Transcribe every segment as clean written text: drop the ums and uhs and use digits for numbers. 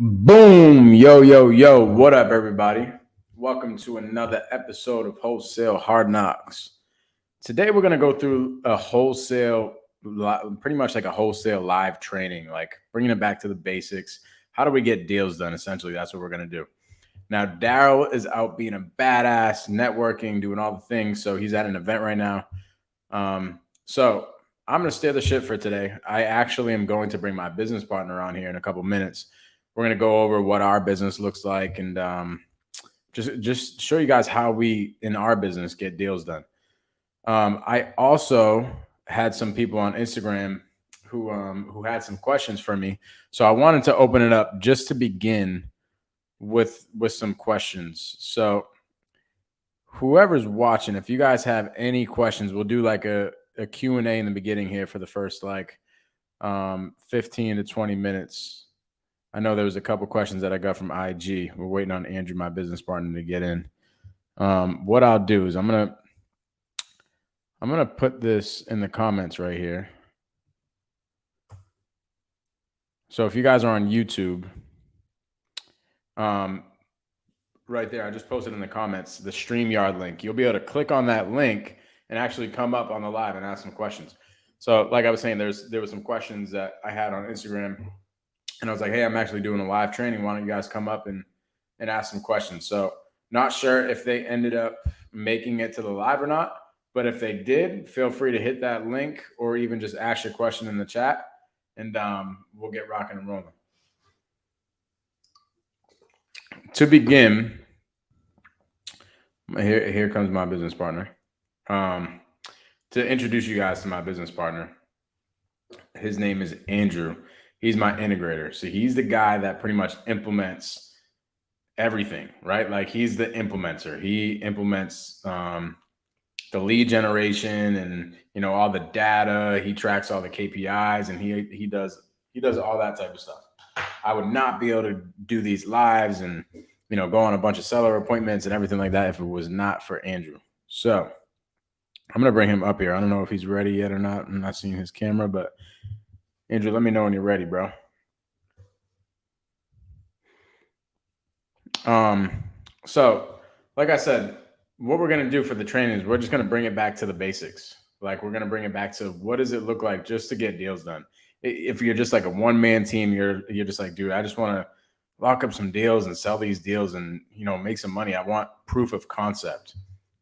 Boom, yo, what up, everybody? Welcome to another episode of Wholesale Hardknocks. Today, we're going to go through pretty much like a wholesale live training, like bringing it back to the basics. How do we get deals done? Essentially, that's what we're going to do. Now, Daryll is out being a badass, networking, doing all the things. So he's at an event right now. So I'm going to steer the shit for today. I actually am going to bring my business partner on here in a couple minutes. We're going to go over what our business looks like and just show you guys how we, in our business, get deals done. I also had some people on Instagram who had some questions for me. So I wanted to open it up just to begin with some questions. So whoever's watching, if you guys have any questions, we'll do like a Q&A in the beginning here for the first 15 to 20 minutes. I know there was a couple questions that I got from IG. We're waiting on Andrew, my business partner, to get in. What I'll do is I'm gonna put this in the comments right here. So if you guys are on YouTube, right there, I just posted in the comments the StreamYard link. You'll be able to click on that link and actually come up on the live and ask some questions. So like I was saying, there were some questions that I had on Instagram. And I was like, hey, I'm actually doing a live training. Why don't you guys come up and ask some questions? So not sure if they ended up making it to the live or not. But if they did, feel free to hit that link or even just ask your question in the chat. And we'll get rocking and rolling. To begin, here comes my business partner. To introduce you guys to my business partner, his name is Andrew. He's my integrator. So he's the guy that pretty much implements everything, right? Like he's the implementer. He implements the lead generation and, all the data. He tracks all the KPIs and he does all that type of stuff. I would not be able to do these lives and, go on a bunch of seller appointments and everything like that if it was not for Andrew. So I'm going to bring him up here. I don't know if he's ready yet or not. I'm not seeing his camera, but Andrew, let me know when you're ready, bro. So like I said, what we're going to do for the training is we're just going to bring it back to the basics. Like we're going to bring it back to what does it look like just to get deals done? If you're just like a one-man team, you're just like, dude, I just want to lock up some deals and sell these deals and, make some money. I want proof of concept.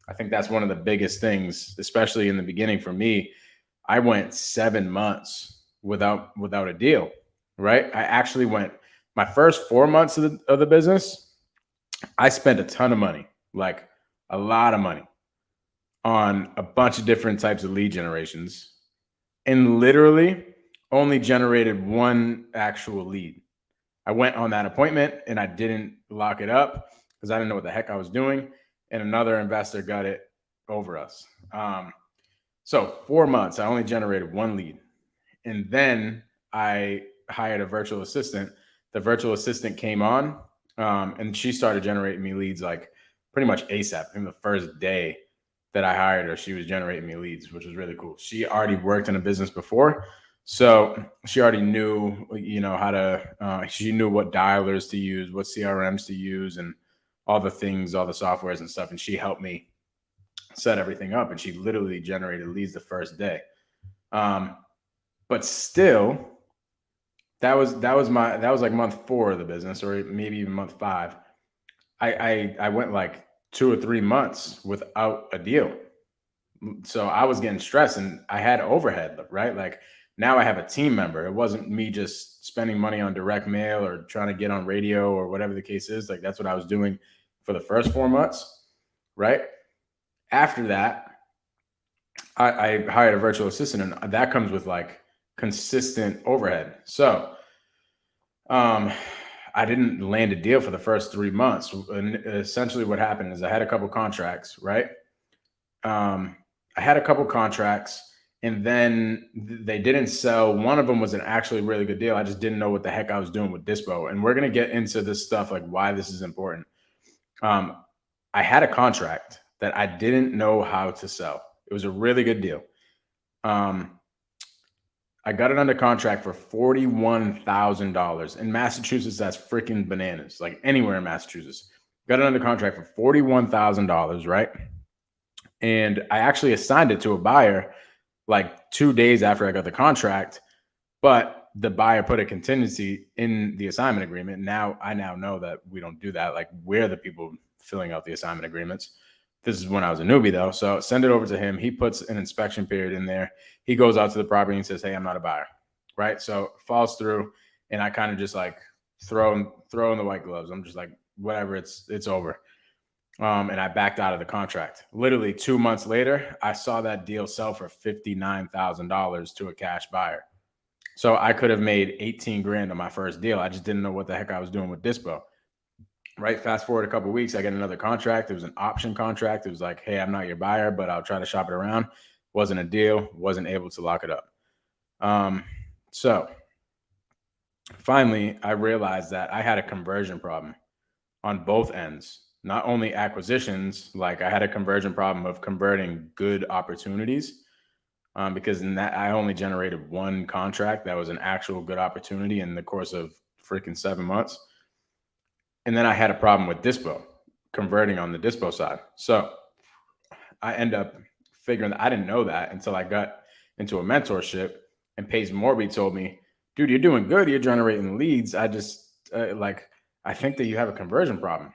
I think that's one of the biggest things, especially in the beginning for me. I went 7 months without a deal, right? I actually went my first 4 months of the business. I spent a ton of money, like a lot of money on a bunch of different types of lead generations and literally only generated one actual lead. I went on that appointment and I didn't lock it up because I didn't know what the heck I was doing. And another investor got it over us. So 4 months, I only generated one lead. And then I hired a virtual assistant. The virtual assistant came on and she started generating me leads like pretty much ASAP. In the first day that I hired her, she was generating me leads, which was really cool. She already worked in a business before. So she already knew, how to, she knew what dialers to use, what CRMs to use and all the things, all the softwares and stuff. And she helped me set everything up and she literally generated leads the first day. But still, that was like month 4 of the business, or maybe even month 5. I went like 2 or 3 months without a deal. So I was getting stressed and I had overhead, right? Like now I have a team member. It wasn't me just spending money on direct mail or trying to get on radio or whatever the case is. Like that's what I was doing for the first 4 months, right? After that, I hired a virtual assistant and that comes with like consistent overhead. So I didn't land a deal for the first 3 months. And essentially what happened is I had a couple contracts, right? I had a couple contracts and then they didn't sell. One of them was an actually really good deal. I just didn't know what the heck I was doing with Dispo. And we're going to get into this stuff, like why this is important. I had a contract that I didn't know how to sell. It was a really good deal. I got it under contract for $41,000. In Massachusetts, that's freaking bananas. Like anywhere in Massachusetts. Got it under contract for $41,000, right? And I actually assigned it to a buyer like 2 days after I got the contract, but the buyer put a contingency in the assignment agreement. I now know that we don't do that. Like we're the people filling out the assignment agreements. This is when I was a newbie though. So send it over to him. He puts an inspection period in there. He goes out to the property and says, hey, I'm not a buyer. Right. So it falls through and I kind of just like throw in the white gloves. I'm just like, whatever, it's over. And I backed out of the contract. Literally 2 months later, I saw that deal sell for $59,000 to a cash buyer. So I could have made 18 grand on my first deal. I just didn't know what the heck I was doing with Dispo. Right. Fast forward a couple of weeks, I get another contract. It was an option contract. It was like, hey, I'm not your buyer, but I'll try to shop it around. Wasn't a deal. Wasn't able to lock it up. So finally, I realized that I had a conversion problem on both ends. Not only acquisitions, like I had a conversion problem of converting good opportunities. Because in that I only generated one contract that was an actual good opportunity in the course of freaking 7 months. And then I had a problem with Dispo, converting on the Dispo side. So I end up figuring that I didn't know that until I got into a mentorship and Paige Morby told me, dude, you're doing good. You're generating leads. I just I think that you have a conversion problem.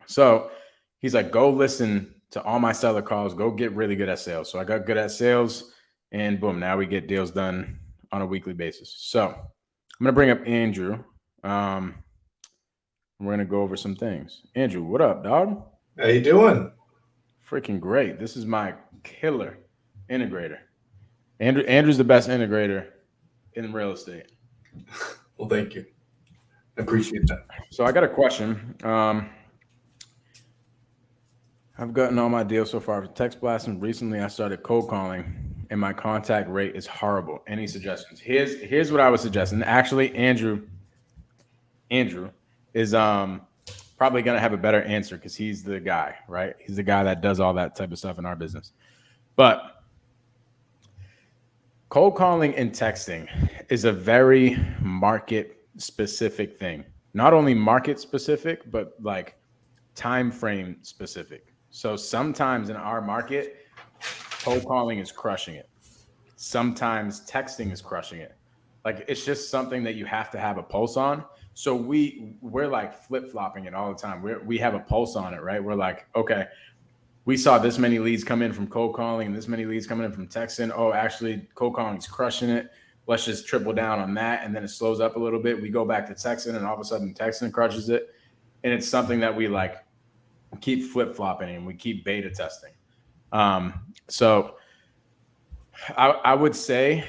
So he's like, go listen to all my seller calls, go get really good at sales. So I got good at sales and boom, now we get deals done on a weekly basis. So I'm going to bring up Andrew. We're going to go over some things. Andrew, what up, dog? How you doing? Freaking great. This is my killer integrator. Andrew's the best integrator in real estate. Well, thank you. I appreciate that. So I got a question. I've gotten all my deals so far for text blasting. Recently, I started cold calling, and my contact rate is horrible. Any suggestions? Here's what I would suggest. And actually, Andrew is probably gonna have a better answer because he's the guy, right? He's the guy that does all that type of stuff in our business. But cold calling and texting is a very market specific thing. Not only market specific, but like time frame specific. So sometimes in our market, cold calling is crushing it. Sometimes texting is crushing it. Like it's just something that you have to have a pulse on. So we're like flip-flopping it all the time. We have a pulse on it, right? We're like, okay, we saw this many leads come in from cold calling and this many leads coming in from texting. Oh, actually cold calling is crushing it. Let's just triple down on that. And then it slows up a little bit. We go back to texting and all of a sudden texting crushes it. And it's something that we like keep flip-flopping and we keep beta testing. So I would say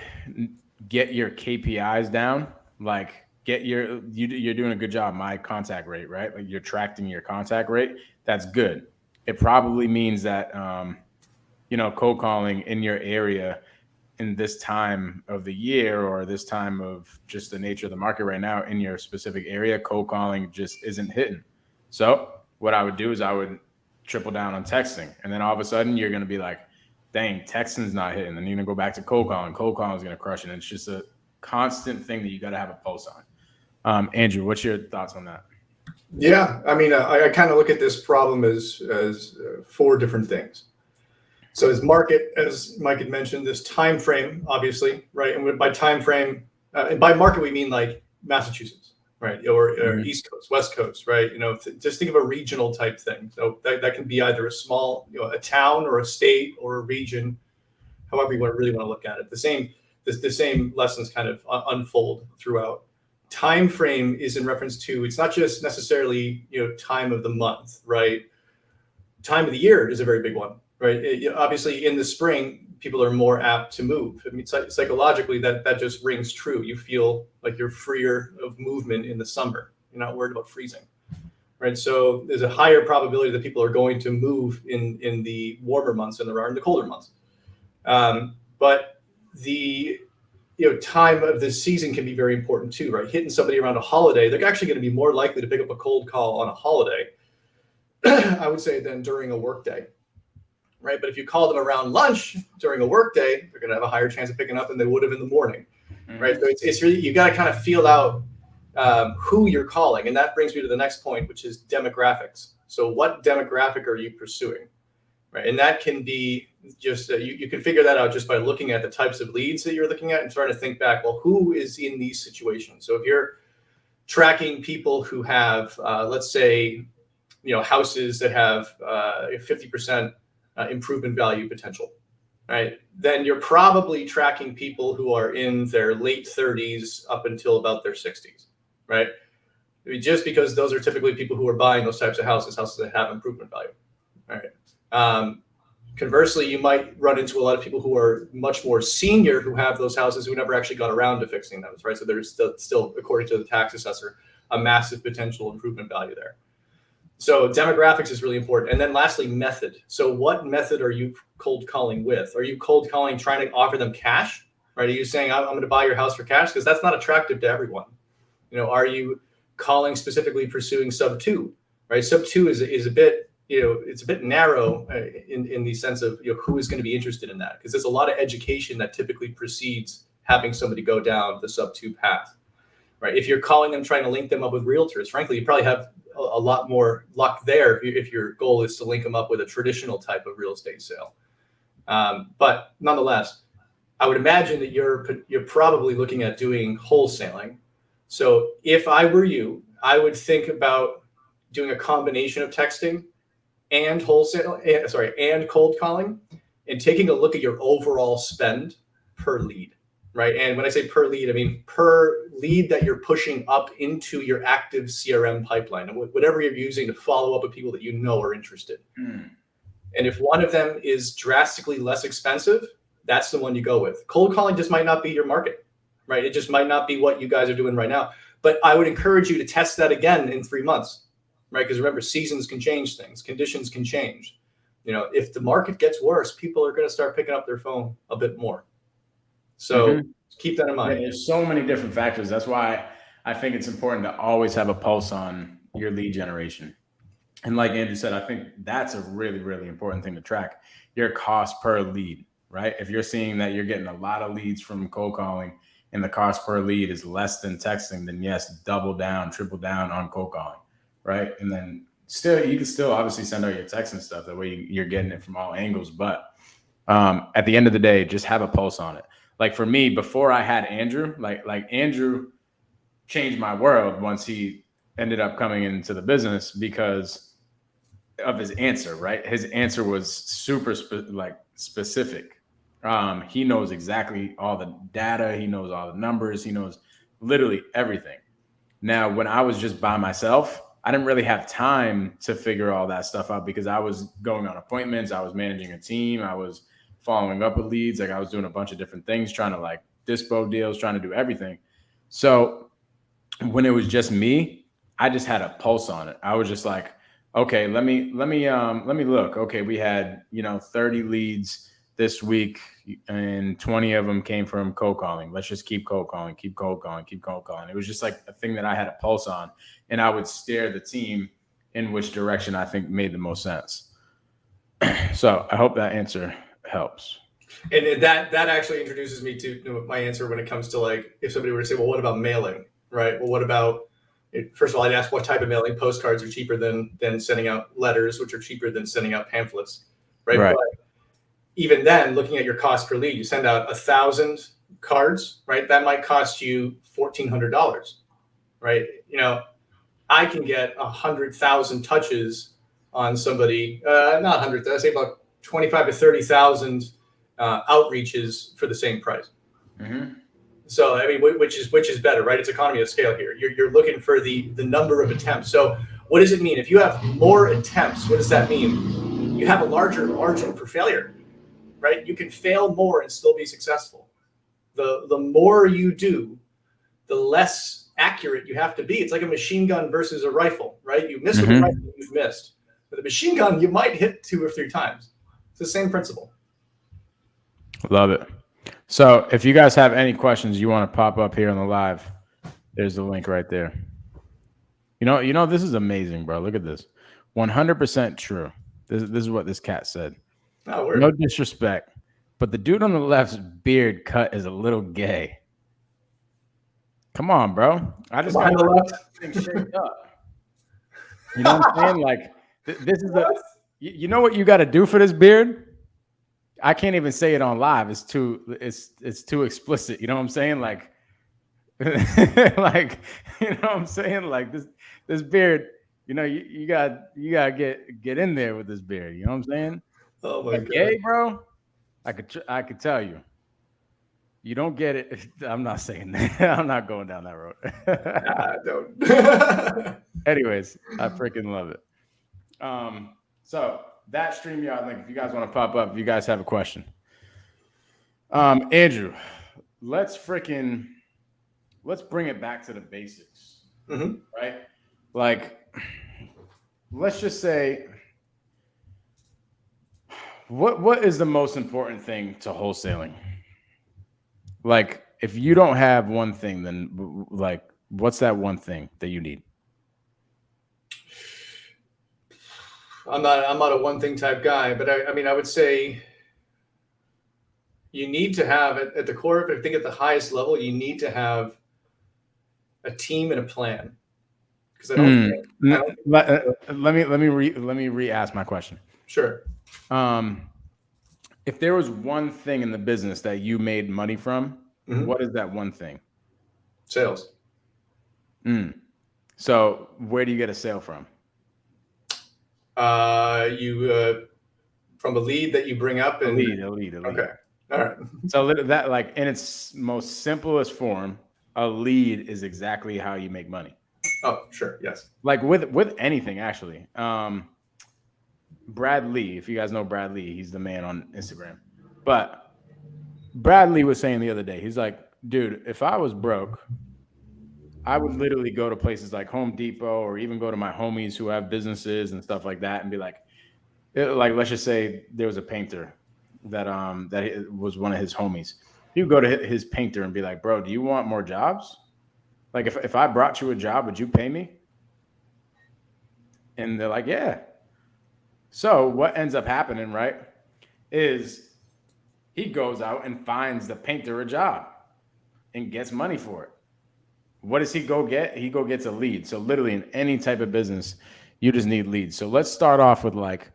get your KPIs down. Like you're doing a good job. My contact rate, right? Like you're tracking your contact rate. That's good. It probably means that, cold calling in your area in this time of the year or this time of just the nature of the market right now in your specific area, cold calling just isn't hitting. So what I would do is I would triple down on texting. And then all of a sudden you're going to be like, dang, texting's not hitting. Then you're going to go back to cold calling. Cold calling is going to crush it. And it's just a constant thing that you got to have a pulse on. Andrew, what's your thoughts on that? Yeah, I mean, I kind of look at this problem as four different things. So as market, as Mike had mentioned, this time frame, obviously, right? And by time frame, and by market, we mean like Massachusetts, right? Or East Coast, West Coast, right? Just think of a regional type thing. So that can be either a small, a town or a state or a region, however you really want to look at it. The same lessons kind of unfold throughout. Time frame is in reference to, it's not just necessarily, time of the month, right? Time of the year is a very big one, right? Obviously in the spring, people are more apt to move. I mean, psychologically that just rings true. You feel like you're freer of movement in the summer. You're not worried about freezing, right? So there's a higher probability that people are going to move in the warmer months than there are in the colder months. But the time of the season can be very important too, right? Hitting somebody around a holiday, they're actually going to be more likely to pick up a cold call on a holiday, I would say, than during a work day, right? But if you call them around lunch during a work day, they're going to have a higher chance of picking up than they would have in the morning, right? So it's really, you got to kind of feel out who you're calling. And that brings me to the next point, which is demographics. So what demographic are you pursuing, right? And that can be just, you can figure that out just by looking at the types of leads that you're looking at and trying to think back, well, who is in these situations? So if you're tracking people who have, let's say, houses that have 50% improvement value potential, right? Then you're probably tracking people who are in their late 30s up until about their 60s, right? I mean, just because those are typically people who are buying those types of houses that have improvement value, right? Conversely, you might run into a lot of people who are much more senior who have those houses who never actually got around to fixing them, right? So there's still, according to the tax assessor, a massive potential improvement value there. So demographics is really important. And then lastly, method. So what method are you cold calling with? Are you cold calling trying to offer them cash, right? Are you saying, I'm going to buy your house for cash? Because that's not attractive to everyone. Are you calling specifically pursuing sub 2, right? Sub 2 is a bit, it's a bit narrow in the sense of, who is going to be interested in that? Because there's a lot of education that typically precedes having somebody go down the sub 2 path, right? If you're calling them, trying to link them up with realtors, frankly, you probably have a lot more luck there if your goal is to link them up with a traditional type of real estate sale. But nonetheless, I would imagine that you're probably looking at doing wholesaling. So if I were you, I would think about doing a combination of texting and and cold calling, and taking a look at your overall spend per lead, right? And when I say per lead, I mean per lead that you're pushing up into your active CRM pipeline, and whatever you're using to follow up with people that are interested. And if one of them is drastically less expensive, that's the one you go with. Cold calling just might not be your market, right? It just might not be what you guys are doing right now. But I would encourage you to test that again in 3 months. Right, because remember, seasons can change things, conditions can change. If the market gets worse, people are going to start picking up their phone a bit more. So keep that in mind. Yeah, there's so many different factors. That's why I think it's important to always have a pulse on your lead generation. And like Andrew said, I think that's a really, really important thing to track, your cost per lead, right? If you're seeing that you're getting a lot of leads from cold calling and the cost per lead is less than texting, then yes, double down, triple down on cold calling. Right. And then you can still obviously send out your texts and stuff. That way you're getting it from all angles. But at the end of the day, just have a pulse on it. Like for me, before I had Andrew, like Andrew changed my world once he ended up coming into the business because of his answer. Right. His answer was super specific. He knows exactly all the data. He knows all the numbers. He knows literally everything. Now, when I was just by myself, I didn't really have time to figure all that stuff out because I was going on appointments. I was managing a team. I was following up with leads. Like I was doing a bunch of different things, trying to dispo deals, trying to do everything. So when it was just me, I just had a pulse on it. I was just like, okay, let me look. Okay. We had, 30 leads this week and 20 of them came from cold calling. Let's just keep cold calling, keep cold calling, keep cold calling. It was just like a thing that I had a pulse on, and I would steer the team in which direction I think made the most sense. So I hope that answer helps. And that actually introduces me to my answer when it comes to if somebody were to say, well, what about mailing, right? Well, what about, first of all, I'd ask what type of mailing. Postcards are cheaper than sending out letters, which are cheaper than sending out pamphlets, right? But even then, looking at your cost per lead, you send out 1,000 cards, right? That might cost you $1,400, right? I can get 100,000 touches on somebody, not 100,000, I say about 25 to 30,000 outreaches for the same price. So, I mean, which is better, right? It's economy of scale here. You're looking for the number of attempts. So what does it mean? If you have more attempts, what does that mean? You have a larger margin for failure, right? You can fail more and still be successful. The more you do, the less accurate you have to be. It's like a machine gun versus a rifle, right? You miss with a rifle, you've missed. With a machine gun, you might hit 2 or 3 times. It's the same principle. Love it. So if you guys have any questions you want to pop up here on the live, there's the link right there. This is amazing, bro. Look at this. 100% true. This is what this cat said. Oh, word. No disrespect, but the dude on the left's beard cut is a little gay. Come on, bro. I just got Behind the left. thing shaped up. You know what I'm saying? Like this is the. You know what you got to do for this beard? I can't even say it on live. It's too explicit. You know what I'm saying? Like, like, you know what I'm saying? Like this beard. You know, you gotta get in there with this beard. You know what I'm saying? Oh my Like, God. gay, bro. I could tell you. You don't get it. I'm not saying that. I'm not going down that road. I don't. Anyways, I freaking love it. So that StreamYard link, if you guys want to pop up, if you guys have a question. Andrew, let's bring it back to the basics. Mm-hmm. Right? Like, let's just say, what is the most important thing to wholesaling? Like, if you don't have one thing, then like, what's that one thing that you need? I'm not a one thing type guy, but I mean, I would say you need to have at the core of it, I think at the highest level, you need to have a team and a plan. Because I don't let me re-ask my question. Sure. If there was one thing in the business that you made money from, what is that one thing? Sales. So where do you get a sale from? You from a lead that you bring up and a lead. Okay. All right. So that, like, in its most simplest form, a lead is exactly how you make money. Oh, sure. Yes. Like with anything, actually. Brad Lee, if you guys know Brad Lee, he's the man on Instagram. But Brad Lee was saying the other day, he's like, dude, if I was broke, I would literally go to places like Home Depot or even go to my homies who have businesses and stuff like that and be like, let's just say there was a painter that was one of his homies. He would go to his painter and be like, bro, do you want more jobs? Like, if I brought you a job, would you pay me? And they're like, yeah. So what ends up happening, right, is he goes out and finds the painter a job and gets money for it. What does he go get? He gets a lead. So literally in any type of business, you just need leads. So let's start off with, like,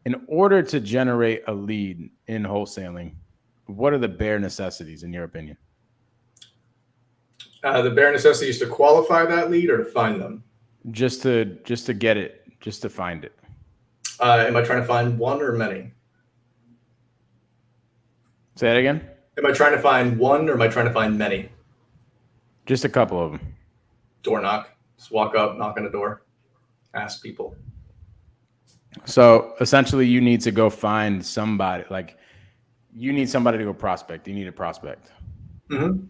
in order to generate a lead in wholesaling, what are the bare necessities in your opinion? The bare necessities to qualify that lead or to find them? Just to get it, just to find it. Am I trying to find one or many? Say that again. Am I trying to find one or am I trying to find many? Just a couple of them. Door knock. Just walk up, knock on the door, ask people. So essentially you need to go find somebody. Like, you need somebody to go prospect. You need a prospect. Mm-hmm.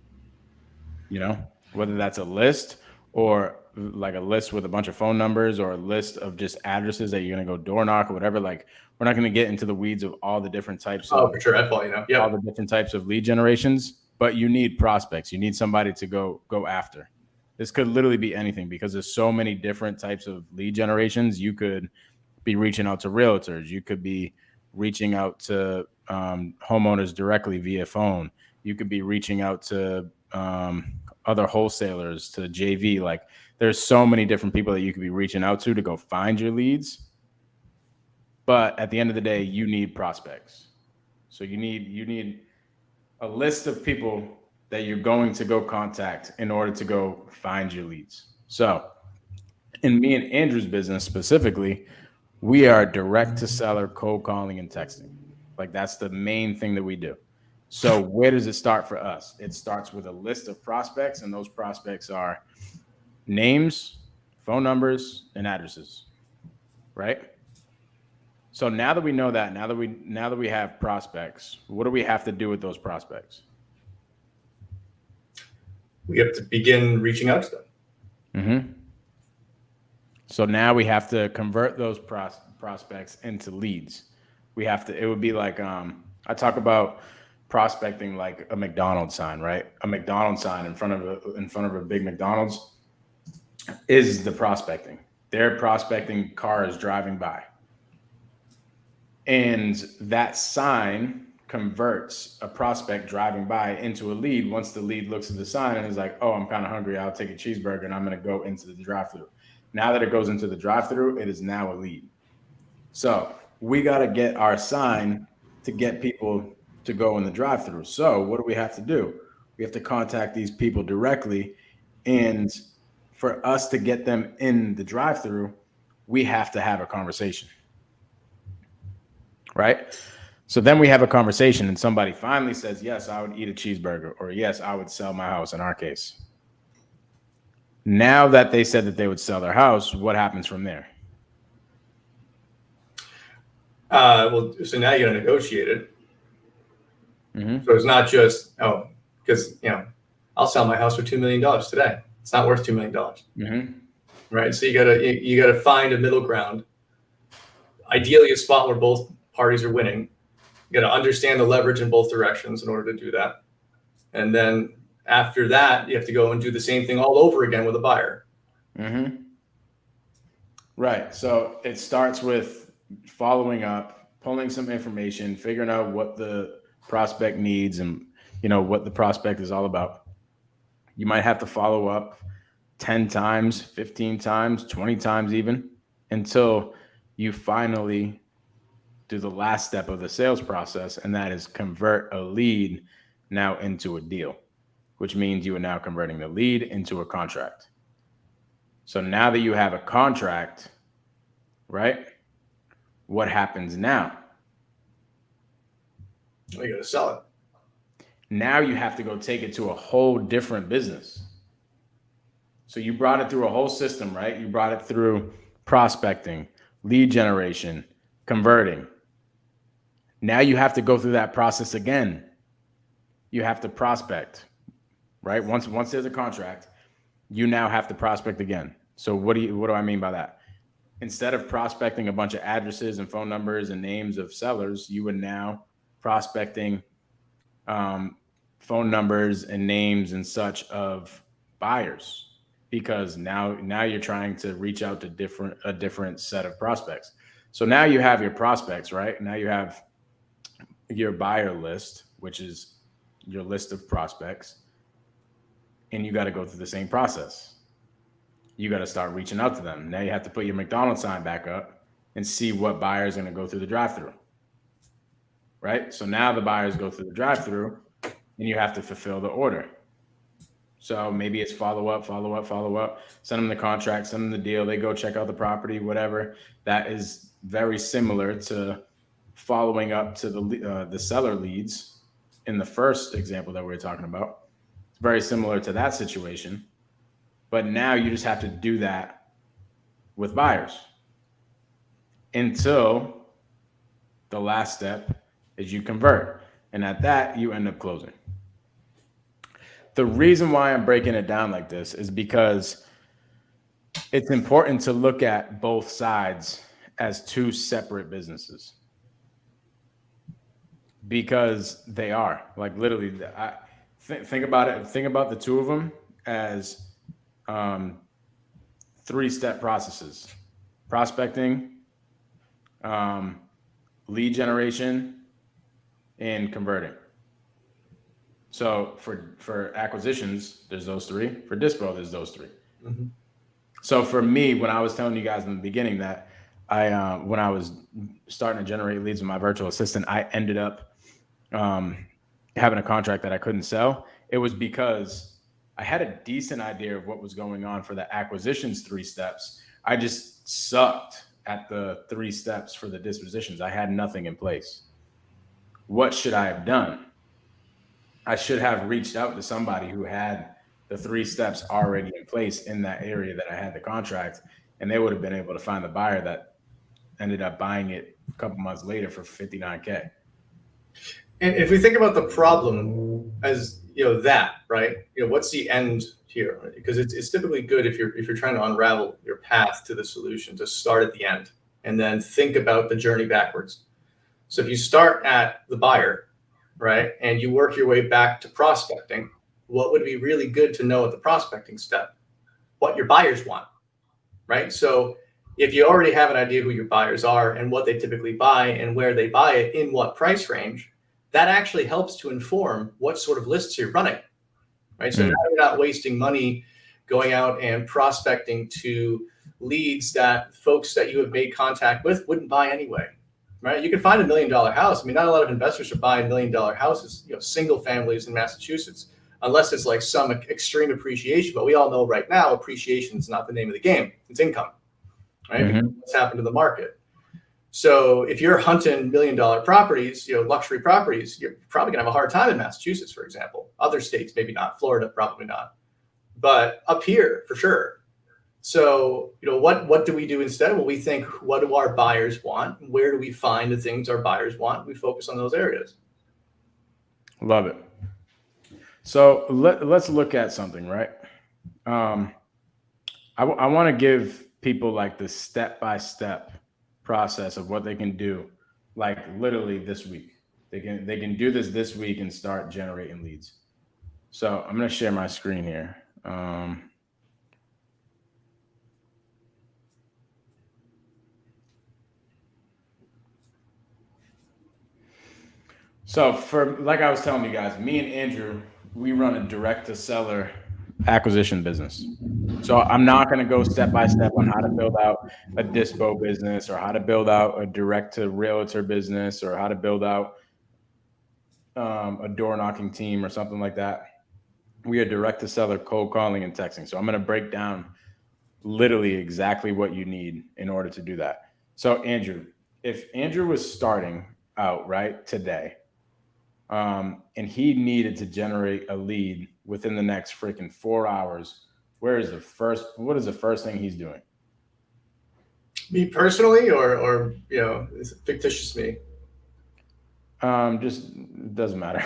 You know, whether that's a list or like a list with a bunch of phone numbers or a list of just addresses that you're going to go door knock or whatever. Like, we're not going to get into the weeds of all the different types of, for sure. I follow you now. Yeah. all the different types of lead generations, but you need prospects. You need somebody to go after. This could literally be anything because there's so many different types of lead generations. You could be reaching out to realtors. You could be reaching out to homeowners directly via phone. You could be reaching out to other wholesalers, to JV. Like, there's so many different people that you could be reaching out to go find your leads. But at the end of the day, you need prospects. So you need a list of people that you're going to go contact in order to go find your leads. So in me and Andrew's business specifically, we are direct to seller, cold calling, and texting. Like, that's the main thing that we do. So where does it start for us? It starts with a list of prospects, and those prospects are names, phone numbers, and addresses, right? So now that we know that, now that we have prospects, what do we have to do with those prospects? We have to begin reaching out to them. Mm-hmm. So now we have to convert those prospects into leads. It would be like, I talk about prospecting like a McDonald's sign, right? A McDonald's sign in front of a big McDonald's is the prospecting. They're prospecting cars driving by. And that sign converts a prospect driving by into a lead once the lead looks at the sign and is like, oh, I'm kind of hungry. I'll take a cheeseburger and I'm going to go into the drive-thru. Now that it goes into the drive-thru, it is now a lead. So we got to get our sign to get people to go in the drive-thru. So what do we have to do? We have to contact these people directly. And for us to get them in the drive-thru, we have to have a conversation. Right? So then we have a conversation and somebody finally says, yes, I would eat a cheeseburger, or yes, I would sell my house in our case. Now that they said that they would sell their house, what happens from there? Well, so now you got to negotiate it. Mm-hmm. So it's not just, because, I'll sell my house for $2 million today. It's not worth $2 million. Mm-hmm. Right. So you gotta find a middle ground. Ideally a spot where both parties are winning. You got to understand the leverage in both directions in order to do that. And then after that, you have to go and do the same thing all over again with a buyer. Mm-hmm. Right. So it starts with following up, pulling some information, figuring out what the prospect needs and, what the prospect is all about. You might have to follow up 10 times, 15 times, 20 times even, until you finally do the last step of the sales process, and that is convert a lead now into a deal, which means you are now converting the lead into a contract. So now that you have a contract, right, what happens now? You got to sell it. Now you have to go take it to a whole different business. So you brought it through a whole system, right? You brought it through prospecting, lead generation, converting. Now you have to go through that process again. You have to prospect, right? Once there's a contract, you now have to prospect again. So what do I mean by that? Instead of prospecting a bunch of addresses and phone numbers and names of sellers, you are now prospecting phone numbers and names and such of buyers, because now you're trying to reach out to a different set of prospects. So now you have your prospects, right? Now you have your buyer list, which is your list of prospects, and you got to go through the same process. You got to start reaching out to them. Now you have to put your McDonald's sign back up and see what buyers are going to go through the drive-thru, right? So now the buyers go through the drive-thru, and you have to fulfill the order. So maybe it's follow up, send them the contract, send them the deal. They go check out the property, whatever. That is very similar to following up to the seller leads in the first example that we were talking about. It's very similar to that situation, but now you just have to do that with buyers until the last step is you convert. And at that, you end up closing. The reason why I'm breaking it down like this is because it's important to look at both sides as two separate businesses, because they are, like, literally. Think about it. Think about the two of them as 3-step processes: prospecting, lead generation, and converting. So for acquisitions, there's those 3. For dispo, there's those 3. Mm-hmm. So for me, when I was telling you guys in the beginning that when I was starting to generate leads with my virtual assistant, I ended up having a contract that I couldn't sell. It was because I had a decent idea of what was going on for the acquisitions 3 steps. I just sucked at the 3 steps for the dispositions. I had nothing in place. What should I have done? I should have reached out to somebody who had the 3 steps already in place in that area that I had the contract, and they would have been able to find the buyer that ended up buying it a couple months later for $59K. And if we think about the problem as, that, right? What's the end here? Right? Because it's typically good if you're trying to unravel your path to the solution to start at the end and then think about the journey backwards. So if you start at the buyer, right, and you work your way back to prospecting, what would be really good to know at the prospecting step? What your buyers want, right? So, if you already have an idea who your buyers are and what they typically buy and where they buy it in what price range, that actually helps to inform what sort of lists you're running, right? So now you're not wasting money going out and prospecting to leads that folks that you have made contact with wouldn't buy anyway, right? You can find $1 million house. I mean, not a lot of investors are buying $1 million houses, single families in Massachusetts, unless it's like some extreme appreciation. But we all know right now, appreciation is not the name of the game. It's income, right? Mm-hmm. What's happened to the market. So if you're hunting $1 million properties, luxury properties, you're probably gonna have a hard time in Massachusetts, for example. Other states, maybe not. Florida, probably not. But up here, for sure. So, what do we do instead? Well, we think, what do our buyers want? Where do we find the things our buyers want? We focus on those areas. Love it. So let's look at something, right? I want to give people like the step-by-step process of what they can do, like literally this week. They can do this week and start generating leads. So I'm going to share my screen here. So like I was telling you guys, me and Andrew, we run a direct to seller acquisition business. So I'm not going to go step by step on how to build out a dispo business or how to build out a direct to realtor business or how to build out a door knocking team or something like that. We are direct to seller, cold calling and texting. So I'm going to break down literally exactly what you need in order to do that. So Andrew, if Andrew was starting out right today, and he needed to generate a lead within the next freaking 4 hours, what is the first thing he's doing? Me personally, or is it fictitious me? Just it doesn't matter.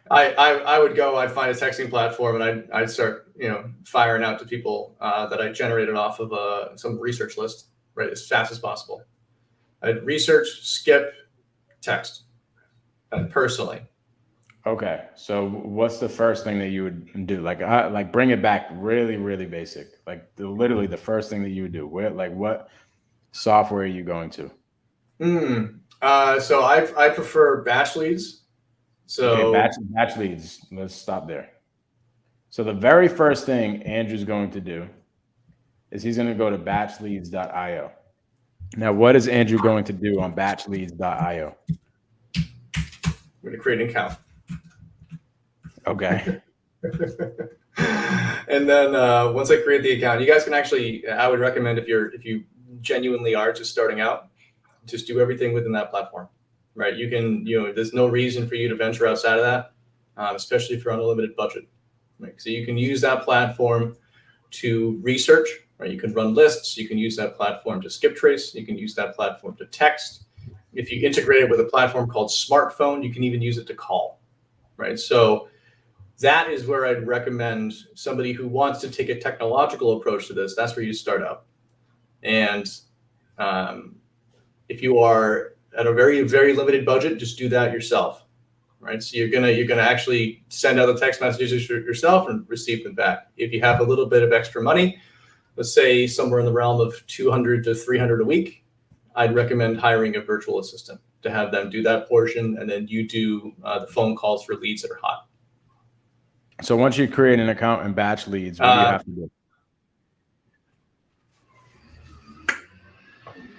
I would go, I'd find a texting platform and I'd start, firing out to people that I generated off of some research list, right, as fast as possible. I'd research, skip, text, personally. Okay, so what's the first thing that you would do? Like bring it back really, really basic. Like literally the first thing that you would do. What software are you going to? So I prefer batch leads. So okay, batch leads. Let's stop there. So the very first thing Andrew's going to do is he's going to go to batchleads.io. Now, what is Andrew going to do on batchleads.io? I'm going to create an account. Okay. And then once I create the account, you guys can actually, I would recommend if you genuinely are just starting out, just do everything within that platform, right? You can, there's no reason for you to venture outside of that, especially if you're on a limited budget. Right? So you can use that platform to research, right? You can run lists. You can use that platform to skip trace. You can use that platform to text. If you integrate it with a platform called Smartphone, you can even use it to call, right? So that is where I'd recommend somebody who wants to take a technological approach to this. That's where you start out. And if you are at a very, very limited budget, just do that yourself, right? So you're gonna actually send out the text messages yourself and receive them back. If you have a little bit of extra money, let's say somewhere in the realm of $200 to $300 a week, I'd recommend hiring a virtual assistant to have them do that portion, and then you do the phone calls for leads that are hot. So once you create an account and batch leads, what do you have to do?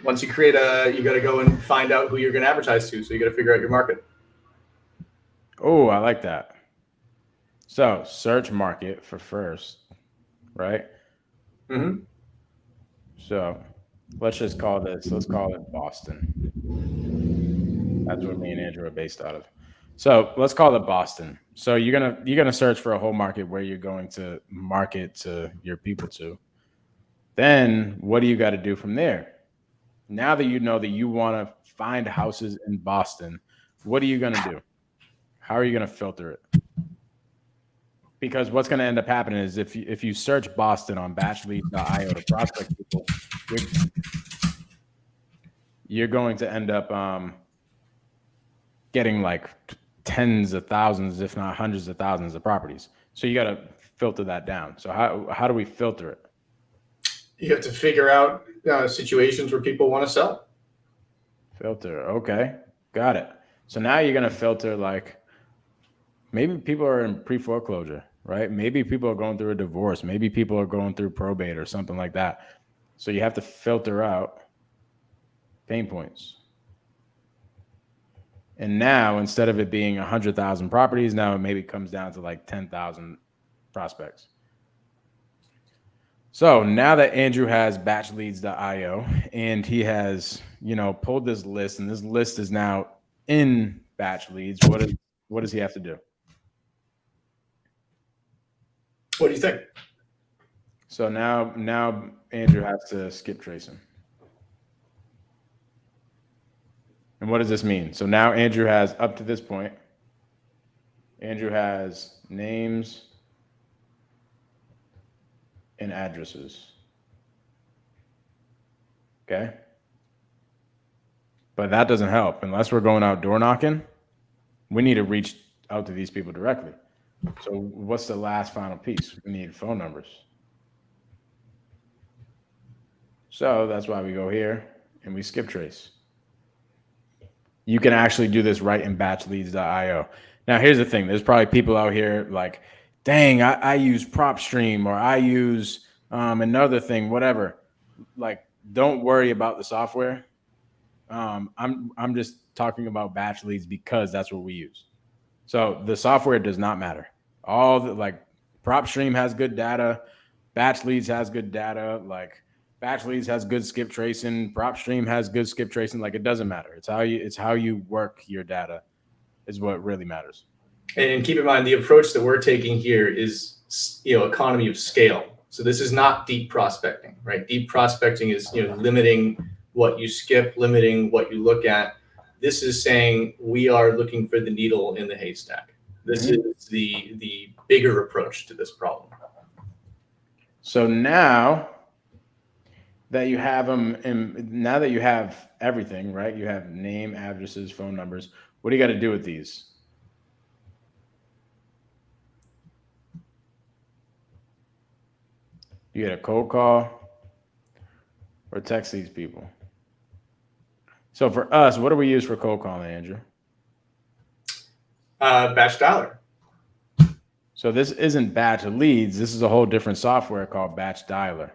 Once you create you got to go and find out who you're going to advertise to. So you got to figure out your market. Oh, I like that. So search market for first, right? Mm-hmm. So let's call it Boston. That's where me and Andrew are based out of. So let's call it Boston. So you're gonna search for a whole market where you're going to market to your people to. Then what do you got to do from there? Now that you know that you want to find houses in Boston, what are you going to do? How are you going to filter it? Because what's going to end up happening is if you search Boston on batchleads.io to prospect people, you're going to end up getting like tens of thousands, if not hundreds of thousands of properties. So you got to filter that down. So how do we filter it? you have to figure out situations where people want to sell. Filter. Okay. Got it. So now you're going to filter like maybe people are in pre-foreclosure, right? Maybe people are going through a divorce. Maybe people are going through probate or something like that. So you have to filter out pain points. And now instead of it being 100,000 properties, now it maybe comes down to like 10,000 prospects. So now that Andrew has batchleads.io and he has, pulled this list, and this list is now in batch leads, what does he have to do? What do you think? So now Andrew has to skip tracing. And what does this mean? So now Andrew has, up to this point, Andrew has names and addresses. Okay. But that doesn't help. Unless we're going out door knocking, we need to reach out to these people directly. So what's the last final piece? We need phone numbers. So that's why we go here and we skip trace. You can actually do this right in batchleads.io. Now, here's the thing. There's probably people out here like, dang, I use PropStream, or I use another thing, whatever. Like, don't worry about the software. I'm just talking about batch leads because that's what we use. So the software does not matter. All the PropStream has good data, batch leads has good data, like batch leads has good skip tracing, PropStream has good skip tracing. Like, it doesn't matter. It's how you work your data is what really matters. And keep in mind, the approach that we're taking here is, economy of scale. So this is not deep prospecting, right? Deep prospecting is, limiting what you skip, limiting what you look at. This is saying we are looking for the needle in the haystack. This is the bigger approach to this problem. So now that you have them, and now that you have everything, right? You have name, addresses, phone numbers. What do you got to do with these? You get a cold call or text these people. So for us, what do we use for cold calling, Andrew? Batch dialer. So this isn't batch leads. This is a whole different software called batch dialer.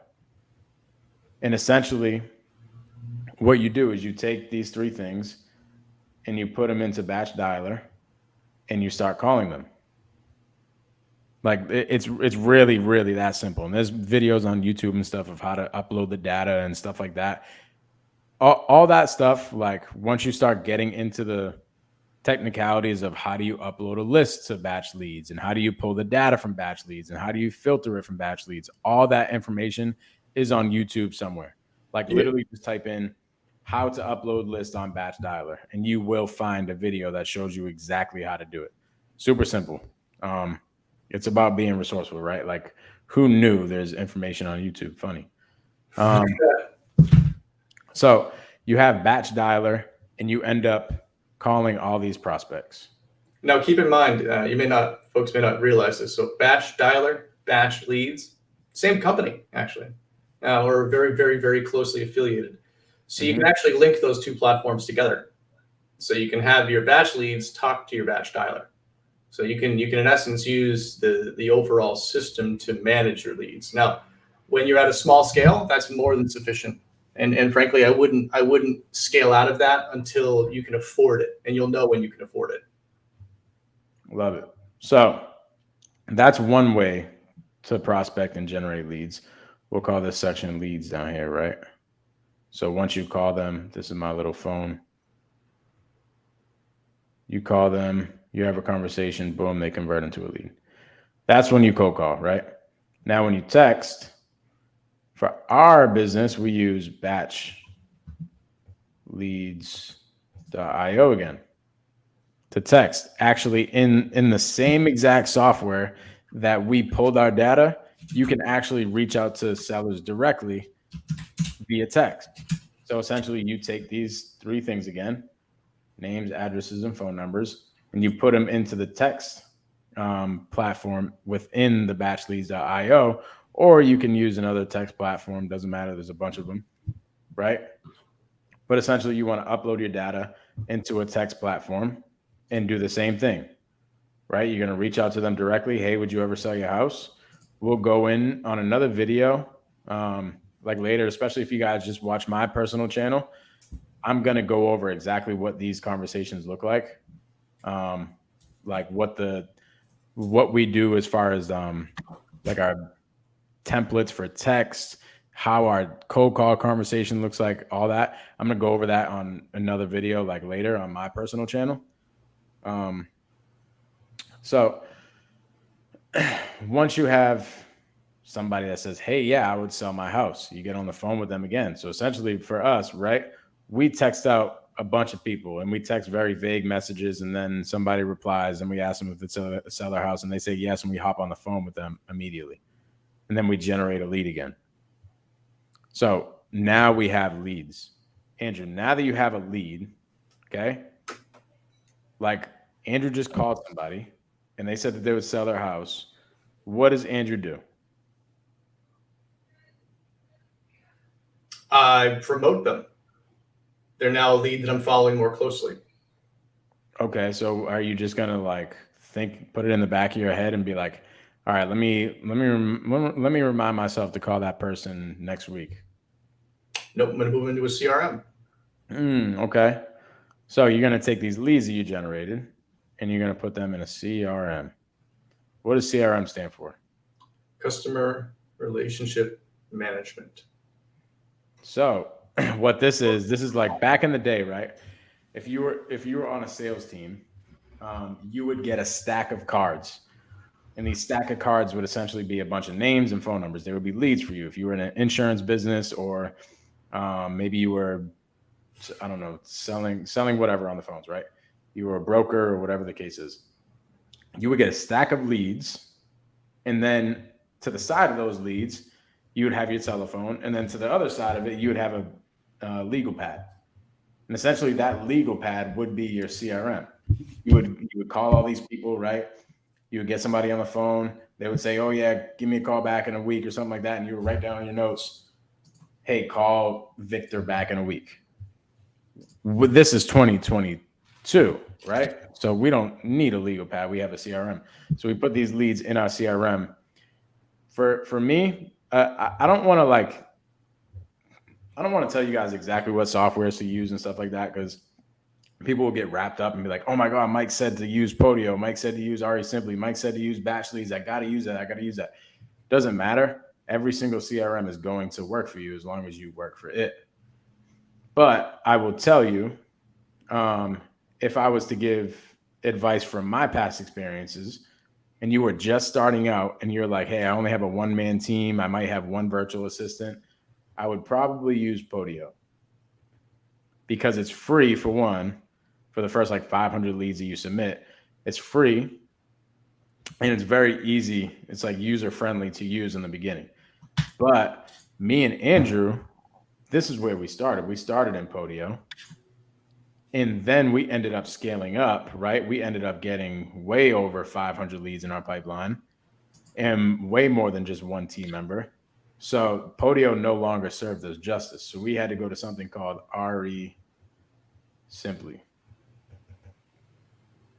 And essentially, what you do is you take these three things and you put them into batch dialer and you start calling them. Like, it's really, really that simple. And there's videos on YouTube and stuff of how to upload the data and stuff like that. All that stuff, like, once you start getting into the technicalities of how do you upload a list to batch leads, and how do you pull the data from batch leads, and how do you filter it from batch leads, all that information is on YouTube somewhere. Like, literally just type in how to upload list on batch dialer and you will find a video that shows you exactly how to do it. Super simple. It's about being resourceful, right? Like, who knew there's information on YouTube? Funny. So you have batch dialer and you end up calling all these prospects. Now, keep in mind, folks may not realize this. So batch dialer, batch leads, same company, actually. We're very, very, very closely affiliated. So you can actually link those two platforms together. So you can have your batch leads talk to your batch dialer. So you can in essence use the overall system to manage your leads. Now, when you're at a small scale, that's more than sufficient. And frankly, I wouldn't scale out of that until you can afford it, and you'll know when you can afford it. Love it. So that's one way to prospect and generate leads. We'll call this section leads down here, right? So once you call them, this is my little phone. You call them, you have a conversation, boom, they convert into a lead. That's when you cold call, right? Now, when you text, for our business, we use batch leads.io again to text. Actually, in the same exact software that we pulled our data, you can actually reach out to sellers directly via text. So essentially, you take these three things again, names, addresses, and phone numbers, and you put them into the text platform within the batchleads.io, or you can use another text platform. Doesn't matter. There's a bunch of them, right? But essentially, you want to upload your data into a text platform and do the same thing, right? You're going to reach out to them directly. Hey, would you ever sell your house? We'll go in on another video, like later, especially if you guys just watch my personal channel. I'm going to go over exactly what these conversations look like what we do as far as like our templates for text, how our cold call conversation looks like, all that. I'm going to go over that on another video like later on my personal channel. So once you have somebody that says, hey, yeah, I would sell my house, you get on the phone with them again. So essentially for us, right, we text out a bunch of people and we text very vague messages, and then somebody replies and we ask them if it's sell their house and they say yes, and we hop on the phone with them immediately. And then we generate a lead again. So now we have leads. Andrew, now that you have a lead, okay, like Andrew just called somebody and they said that they would sell their house. What does Andrew do? I promote them. They're now a lead that I'm following more closely. Okay, so are you just gonna like put it in the back of your head and be like, all right, let me remind myself to call that person next week? Nope, I'm gonna move into a CRM. Okay, so you're gonna take these leads that you generated and you're gonna put them in a CRM. What does CRM stand for? Customer Relationship Management. So what this is like back in the day, right? If you were on a sales team, you would get a stack of cards, and these stack of cards would essentially be a bunch of names and phone numbers. They would be leads for you if you were in an insurance business, or maybe you were, I don't know, selling whatever on the phones, right? You were a broker or whatever the case is. You would get a stack of leads, and then to the side of those leads, you would have your telephone, and then to the other side of it, you would have a legal pad. And essentially that legal pad would be your CRM. You would call all these people, right? You would get somebody on the phone. They would say, oh yeah, give me a call back in a week or something like that. And you would write down in your notes, hey, call Victor back in a week. This is 2022, right? So we don't need a legal pad. We have a CRM. So we put these leads in our CRM. For me, I don't want to tell you guys exactly what softwares to use and stuff like that, because people will get wrapped up and be like, oh my God, Mike said to use Podio. Mike said to use RE Simply. Mike said to use Batch Leads. I got to use that. Doesn't matter. Every single CRM is going to work for you as long as you work for it. But I will tell you, if I was to give advice from my past experiences, and you were just starting out and you're like, hey, I only have a one-man team, I might have one virtual assistant, I would probably use Podio, because it's free for one, for the first like 500 leads that you submit. It's free and it's very easy. It's like user friendly to use in the beginning. But me and Andrew, this is where we started. We started in Podio, and then we ended up scaling up, right? We ended up getting way over 500 leads in our pipeline, and way more than just one team member. So Podio no longer served us justice. So we had to go to something called RE Simply.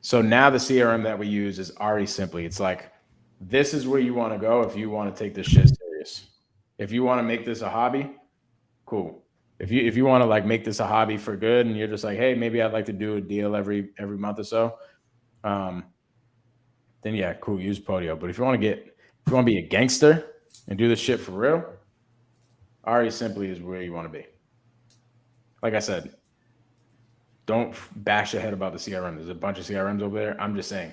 So now the CRM that we use is RE Simply. It's like, this is where you want to go if you want to take this shit serious. If you want to make this a hobby, cool. If you want to like make this a hobby for good, and you're just like, hey, maybe I'd like to do a deal every month or so, then yeah, cool, use Podio. But if you want to be a gangster and do this shit for real, RE Simply is where you want to be. Like I said, don't bash your head about the CRM. There's a bunch of CRMs over there. I'm just saying,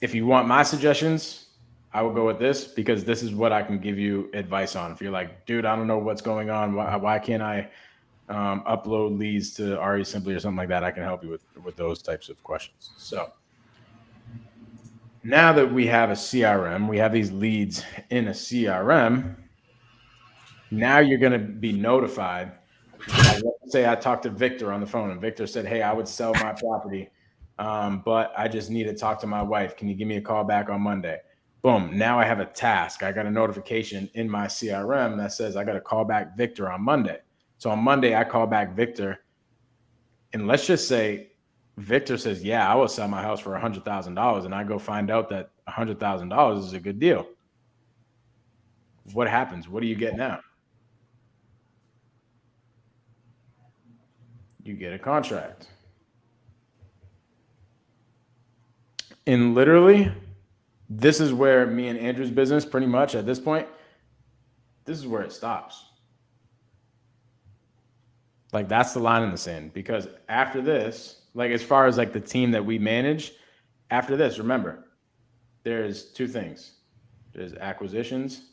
if you want my suggestions, I would go with this, because this is what I can give you advice on. If you're like, dude, I don't know what's going on, why can't I upload leads to RE Simply or something like that, I can help you with those types of questions. So now that we have a CRM, we have these leads in a CRM, now you're going to be notified. Like, let's say I talked to Victor on the phone, and Victor said, hey, I would sell my property, but I just need to talk to my wife. Can you give me a call back on Monday? Boom. Now I have a task. I got a notification in my CRM that says I got to call back Victor on Monday. So on Monday, I call back Victor. And let's just say Victor says, yeah, I will sell my house for $100,000. And I go find out that $100,000 is a good deal. What happens? What do you get now? You get a contract. And literally, this is where me and Andrew's business, pretty much at this point, this is where it stops. Like, that's the line in the sand. Because after this, like, as far as like the team that we manage, after this, remember, there's two things. There's acquisitions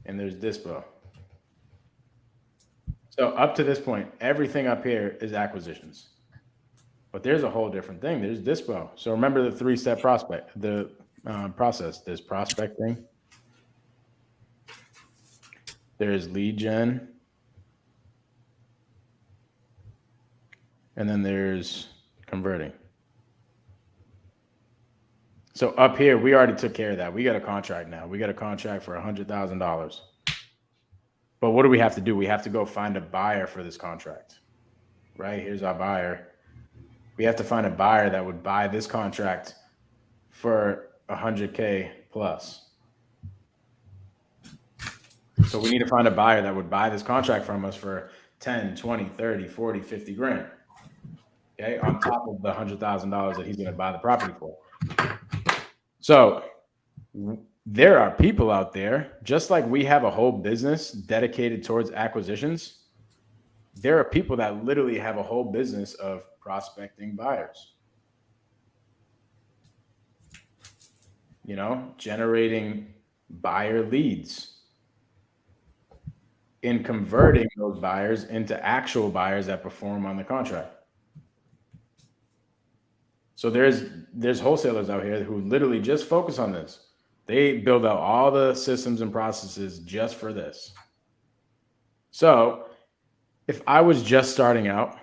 and there's dispo. So up to this point, everything up here is acquisitions. But there's a whole different thing. There's dispo. So remember the three-step process. There's prospecting. There's lead gen. And then there's converting. So up here, we already took care of that. We got a contract now. We got a contract for $100,000. But what do we have to do? We have to go find a buyer for this contract. Right? Here's our buyer. We have to find a buyer that would buy this contract for $100K plus. So we need to find a buyer that would buy this contract from us for 10, 20, 30, 40, 50 grand. Okay, on top of the $100,000 that he's going to buy the property for. So there are people out there, just like we have a whole business dedicated towards acquisitions. There are people that literally have a whole business of prospecting buyers. You know, generating buyer leads and converting those buyers into actual buyers that perform on the contract. So there's wholesalers out here who literally just focus on this. They build out all the systems and processes just for this. So if I was just starting out,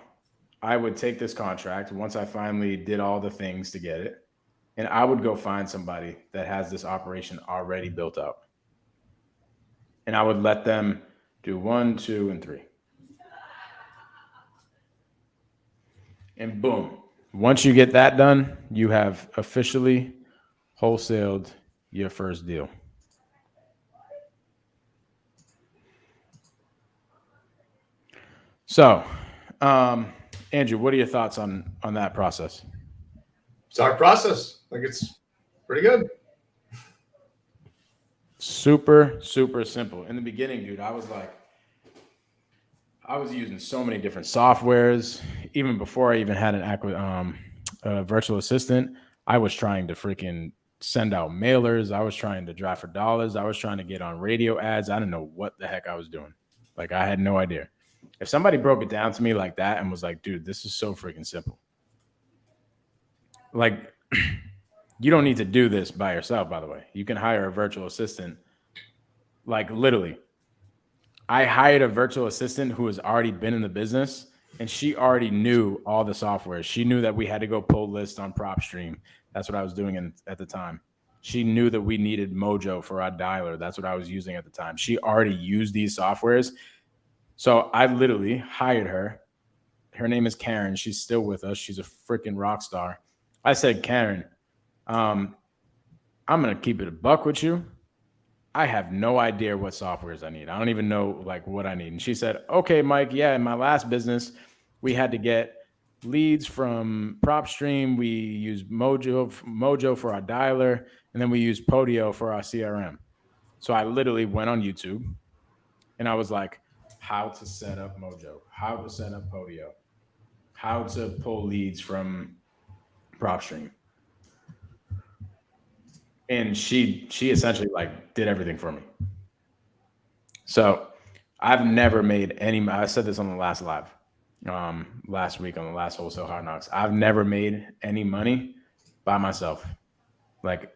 I would take this contract once I finally did all the things to get it, and I would go find somebody that has this operation already built out. And I would let them do 1, 2, and 3. And boom. Once you get that done, you have officially wholesaled your first deal. So, Andrew, what are your thoughts on that process? It's our process. Like, it's pretty good. Super, super simple. In the beginning, dude, I was using so many different softwares. Even before I even had a virtual assistant, I was trying to freaking send out mailers. I was trying to draft for dollars. I was trying to get on radio ads. I didn't know what the heck I was doing. Like, I had no idea. If somebody broke it down to me like that and was like, dude, this is so freaking simple. Like, you don't need to do this by yourself, by the way. You can hire a virtual assistant. Like, literally, I hired a virtual assistant who has already been in the business, and she already knew all the software. She knew that we had to go pull lists on PropStream. That's what I was doing at the time. She knew that we needed Mojo for our dialer. That's what I was using at the time. She already used these softwares. So I literally hired her. Her name is Karen. She's still with us. She's a freaking rock star. I said, Karen, I'm going to keep it a buck with you. I have no idea what softwares I need. I don't even know like what I need. And she said, okay, Mike. Yeah. In my last business, we had to get leads from PropStream. We used Mojo for our dialer. And then we used Podio for our CRM. So I literally went on YouTube and I was like, how to set up Mojo, how to set up Podio, how to pull leads from PropStream. And she essentially like did everything for me. So I've never made any, I said this on the last live, last week on the last Wholesale Hardknocks. I've never made any money by myself. Like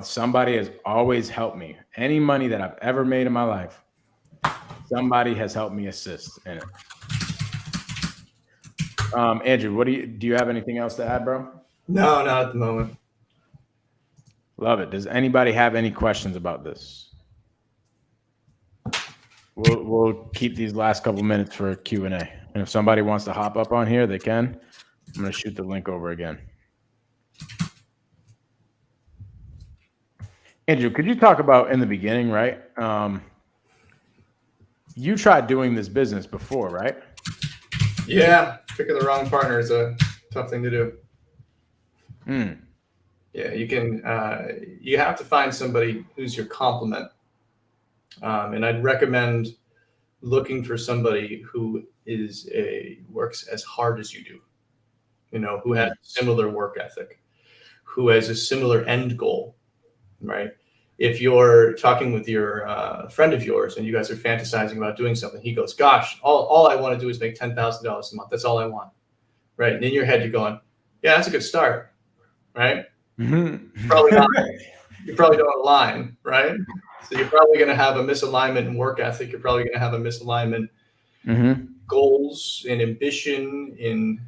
somebody has always helped me. Any money that I've ever made in my life, somebody has helped me assist in it. Andrew, do you have anything else to add, bro? No, not at the moment. Love it. Does anybody have any questions about this? We'll keep these last couple minutes for Q&A. And if somebody wants to hop up on here, they can. I'm going to shoot the link over again. Andrew, could you talk about in the beginning, right? You tried doing this business before, right? Yeah, picking the wrong partner is a tough thing to do. Yeah, you can. You have to find somebody who's your complement, and I'd recommend looking for somebody who works as hard as you do. Who has a similar work ethic, who has a similar end goal, right? If you're talking with your friend of yours and you guys are fantasizing about doing something, he goes, "Gosh, all I want to do is make $10,000 a month. That's all I want," right? And in your head, you're going, "Yeah, that's a good start," right? Mm-hmm. Probably not. You probably don't align, right? So you're probably going to have a misalignment in work ethic. You're probably going to have a misalignment goals and ambition in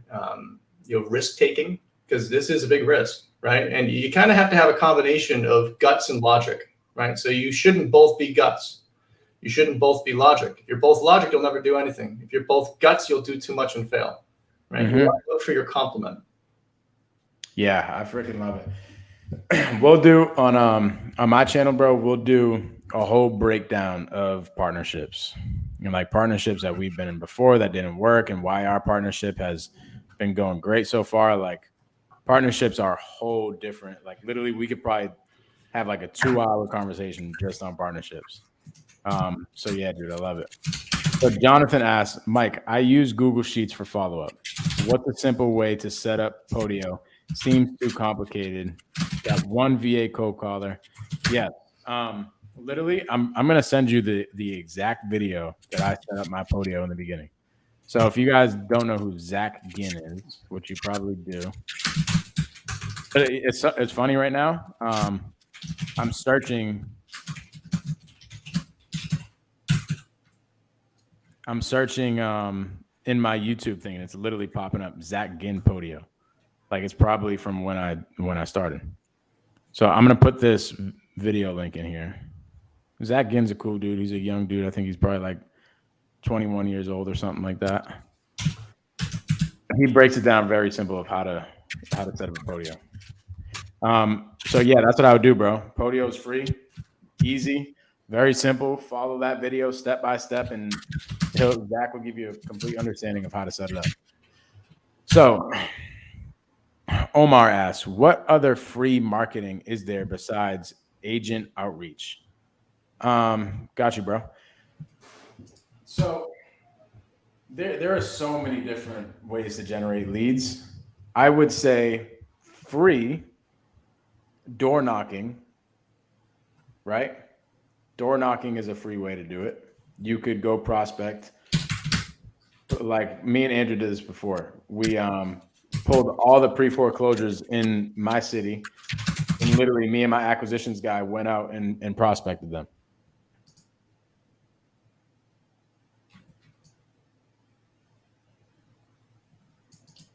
risk taking, because this is a big risk, right? And you kind of have to have a combination of guts and logic, right? So you shouldn't both be guts. You shouldn't both be logic. If you're both logic, you'll never do anything. If you're both guts, you'll do too much and fail, right? You want to look for your complement. Yeah, I freaking love it. We'll do on my channel, bro. We'll do a whole breakdown of partnerships, like partnerships that we've been in before that didn't work, and why our partnership has been going great so far. Like, partnerships are a whole different. Like, literally, we could probably have like a 2-hour conversation just on partnerships. So yeah, dude, I love it. So Jonathan asks, Mike, I use Google Sheets for follow-up. What's a simple way to set up Podio? Seems too complicated. Got one VA code caller. Yeah. Literally, I'm gonna send you the exact video that I set up my Podio in the beginning. So if you guys don't know who Zach Ginn is, which you probably do, but it's funny right now. I'm searching in my YouTube thing, and it's literally popping up Zach Ginn Podio. Like, it's probably from when I started. So I'm gonna put this video link in here. Zach Ginn's a cool dude. He's a young dude. I think he's probably like 21 years old or something like that. He breaks it down very simple of how to set up a Podio. So yeah, that's what I would do, bro. Podio is free, easy, very simple. Follow that video step by step, and Zach will give you a complete understanding of how to set it up. So Omar asks, what other free marketing is there besides agent outreach? Got you, bro. So there are so many different ways to generate leads. I would say free door knocking, right? Door knocking is a free way to do it. You could go prospect. Like, me and Andrew did this before. We pulled all the pre-foreclosures in my city, and literally me and my acquisitions guy went out and prospected them.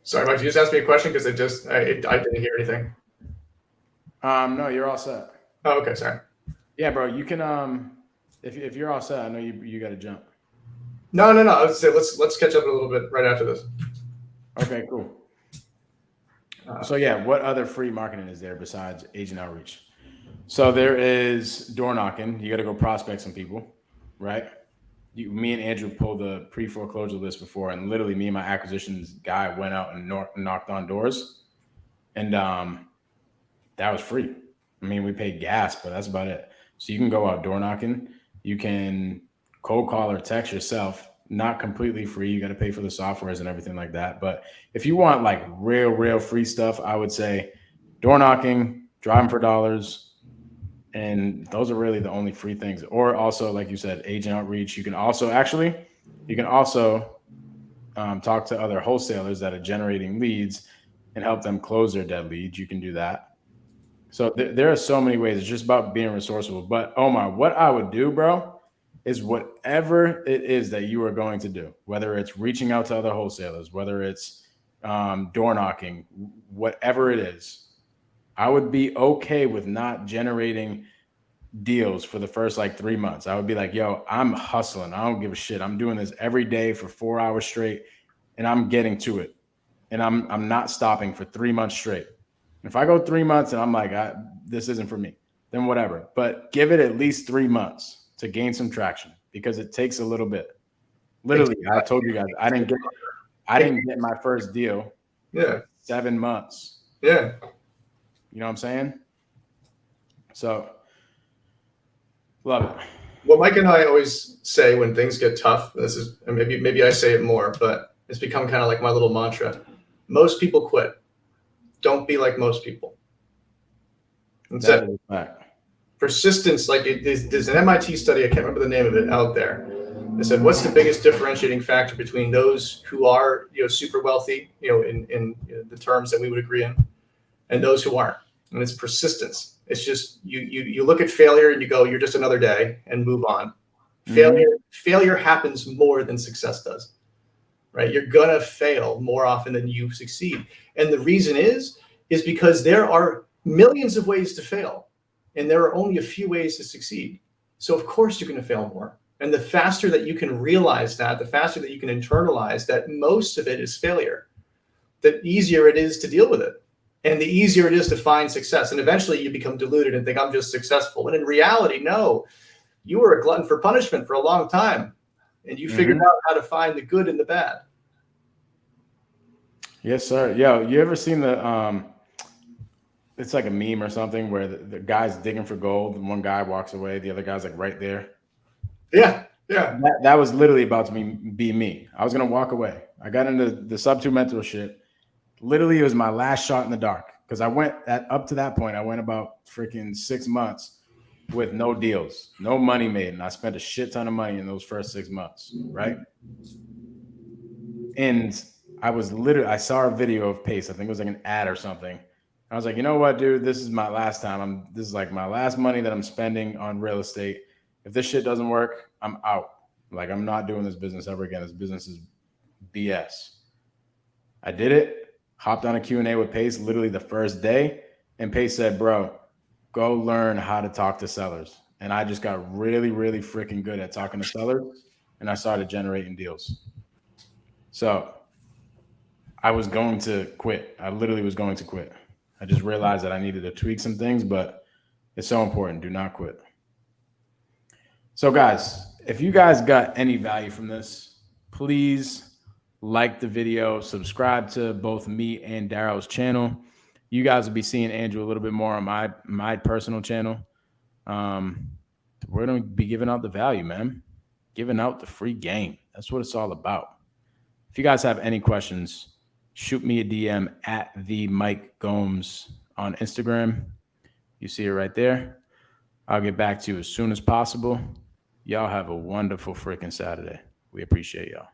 Sorry, Mike, you just asked me a question because I didn't hear anything. No, you're all set. Oh, okay, sorry. Yeah, bro, you can if you're all set, I know you got to jump. No. I would say let's catch up a little bit right after this. Okay, cool. So yeah, what other free marketing is there besides agent outreach? So there is door knocking. You got to go prospect some people, right? Me and Andrew pulled the pre-foreclosure list before, and literally me and my acquisitions guy went out and knocked on doors, and that was free. I mean, we paid gas, but that's about it. So you can go out door knocking. You can cold call or text yourself. Not completely free. You got to pay for the softwares and everything like that. But if you want like real free stuff, I would say door knocking, driving for dollars, and those are really the only free things. Or also, like you said, agent outreach. You can also talk to other wholesalers that are generating leads and help them close their dead leads. You can do that. So there are so many ways. It's just about being resourceful. But Omar, what I would do, bro, is whatever it is that you are going to do, whether it's reaching out to other wholesalers, whether it's door knocking, whatever it is, I would be okay with not generating deals for the first like 3 months. I would be like, yo, I'm hustling. I don't give a shit. I'm doing this every day for 4 hours straight, and I'm getting to it. And I'm not stopping for 3 months straight. If I go 3 months and I'm like, this isn't for me, then whatever. But give it at least 3 months to gain some traction, because it takes a little bit. Literally, I told you guys, I didn't get my first deal. Yeah. 7 months. Yeah. You know what I'm saying? So love it. What Mike and I always say when things get tough, and maybe I say it more, but it's become kind of like my little mantra. Most people quit. Don't be like most people. That's it. Persistence, like there's an MIT study, I can't remember the name of it, out there. They said, what's the biggest differentiating factor between those who are, super wealthy, in the terms that we would agree in, and those who aren't? And it's persistence. It's just you look at failure and you go, you're just another day, and move on. Failure happens more than success does, right? You're gonna fail more often than you succeed. And the reason is because there are millions of ways to fail, and there are only a few ways to succeed. So of course you're gonna fail more. And the faster that you can realize that, the faster that you can internalize that most of it is failure, the easier it is to deal with it. And the easier it is to find success. And eventually you become deluded and think, I'm just successful. When in reality, no, you were a glutton for punishment for a long time. And you figured out how to find the good and the bad. Yes, sir. Yo, you ever seen it's like a meme or something where the guy's digging for gold and one guy walks away, the other guy's like right there? Yeah. That was literally about to be me. I was going to walk away. I got into the sub 2 mental shit. Literally, it was my last shot in the dark, because I went up to that point. I went about freaking 6 months with no deals, no money made. And I spent a shit ton of money in those first 6 months. Right. And I saw a video of Pace. I think it was like an ad or something. I was like, you know what, dude, this is my last time. This is like my last money that I'm spending on real estate. If this shit doesn't work, I'm out. Like, I'm not doing this business ever again. This business is BS. I did it. Hopped on a Q&A with Pace literally the first day. And Pace said, bro, go learn how to talk to sellers. And I just got really, really freaking good at talking to sellers. And I started generating deals. So I was going to quit. I literally was going to quit. I just realized that I needed to tweak some things, but it's so important. Do not quit. So guys, if you guys got any value from this, please like the video, subscribe to both me and Daryll's channel. You guys will be seeing Andrew a little bit more on my personal channel. We're going to be giving out the value, man. Giving out the free game. That's what it's all about. If you guys have any questions, shoot me a DM at the Mike Gomes on Instagram. You see it right there. I'll get back to you as soon as possible. Y'all have a wonderful freaking Saturday. We appreciate y'all.